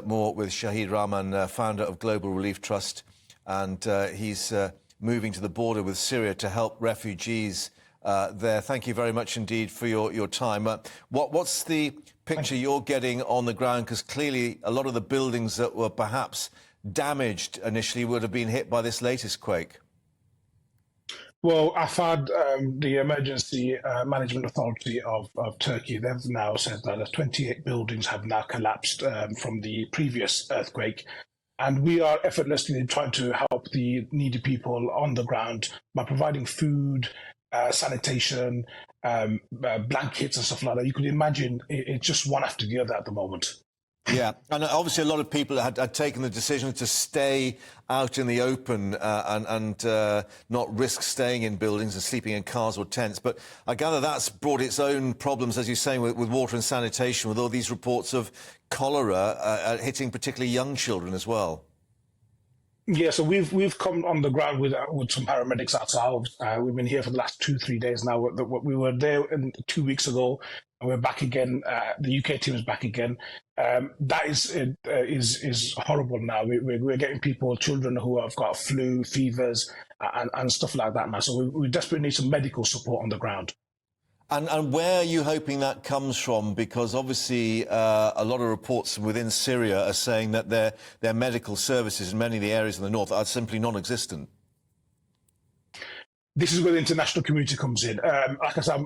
More with Shaheed Rahman, founder of Global Relief Trust, and he's moving to the border with Syria to help refugees there. Thank you very much indeed for your time. What's the picture you're getting on the ground? Because clearly a lot of the buildings that were perhaps damaged initially would have been hit by this latest quake. Well, Afad, the Emergency Management Authority of Turkey, they've now said that 28 buildings have now collapsed from the previous earthquake. And we are effortlessly trying to help the needy people on the ground by providing food, sanitation, blankets and stuff like that. You could imagine it's just one after the other at the moment. Yeah, and obviously a lot of people had taken the decision to stay out in the open and not risk staying in buildings and sleeping in cars or tents. But I gather that's brought its own problems, as you say, with water and sanitation, with all these reports of cholera hitting particularly young children as well. Yeah, so we've come on the ground with some paramedics ourselves. We've been here for the last 2-3 days now. We were there 2 weeks ago, and we're back again. The UK team is back again. That is horrible now. We're getting children who have got flu, fevers, and stuff like that now. So we desperately need some medical support on the ground. And where are you hoping that comes from? Because obviously a lot of reports within Syria are saying that their medical services in many of the areas in the north are simply non-existent. This is where the international community comes in. Like I said,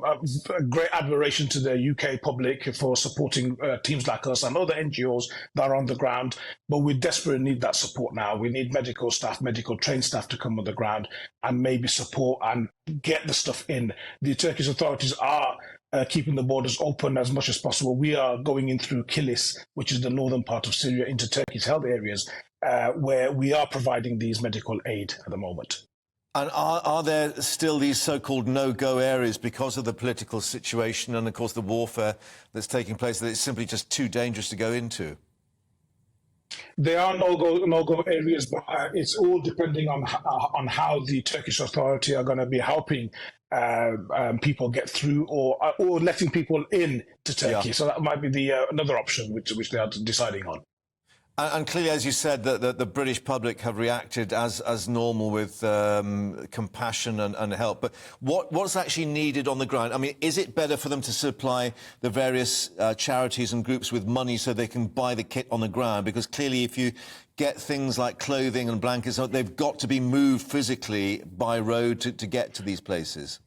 a great admiration to the UK public for supporting teams like us and other NGOs that are on the ground. But we desperately need that support now. We need medical staff, medical trained staff to come on the ground and maybe support and get the stuff in. The Turkish authorities are keeping the borders open as much as possible. We are going in through Kilis, which is the northern part of Syria, into Turkey's held areas, where we are providing these medical aid at the moment. And are there still these so-called no-go areas because of the political situation and, of course, the warfare that's taking place that it's simply just too dangerous to go into? There are no-go areas, but it's all depending on how the Turkish authority are going to be helping people get through or letting people in to Turkey. Yeah. So that might be another option which they are deciding on. And clearly, as you said, the British public have reacted as normal with compassion and help. But what's actually needed on the ground? I mean, is it better for them to supply the various charities and groups with money so they can buy the kit on the ground? Because clearly, if you get things like clothing and blankets, they've got to be moved physically by road to get to these places.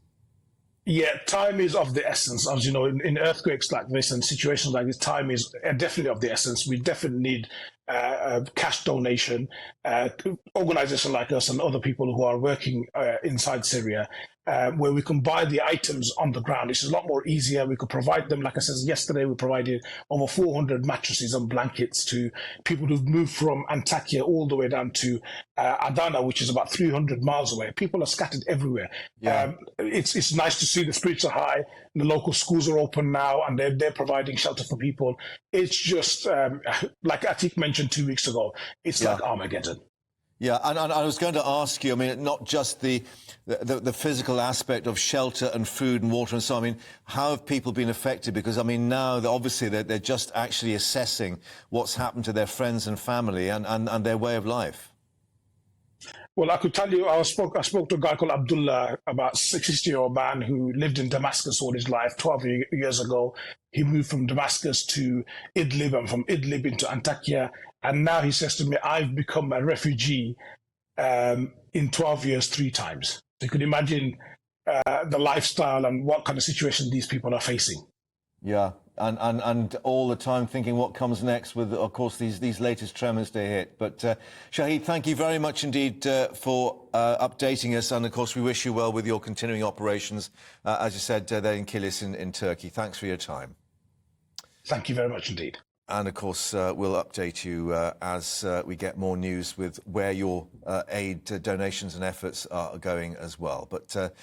Yeah, time is of the essence. As you know, in earthquakes like this and situations like this, time is definitely of the essence. We definitely need cash donation, organizations like us and other people who are working inside Syria, where we can buy the items on the ground. It's a lot more easier. We could provide them. Like I said yesterday, we provided over 400 mattresses and blankets to people who've moved from Antakya all the way down to Adana, which is about 300 miles away. People are scattered everywhere. Yeah. It's nice to see the spirits are high. The local schools are open now, and they're providing shelter for people. It's just, like Atik mentioned 2 weeks ago, it's like Armageddon. Yeah, and I was going to ask you, I mean, not just the physical aspect of shelter and food and water and so on. I mean, how have people been affected? Because, I mean, now, obviously, they're just actually assessing what's happened to their friends and family and their way of life. Well, I could tell you, I spoke to a guy called Abdullah, about 60-year-old man who lived in Damascus all his life. 12 years ago, he moved from Damascus to Idlib and from Idlib into Antakya. And now he says to me, I've become a refugee in 12 years 3 times. So you could imagine the lifestyle and what kind of situation these people are facing. Yeah, and all the time thinking what comes next with, of course, these latest tremors they hit. But Shaheed, thank you very much indeed for updating us. And, of course, we wish you well with your continuing operations, as you said, there in Kilis in Turkey. Thanks for your time. Thank you very much indeed. And, of course, we'll update you as we get more news with where your aid donations and efforts are going as well. But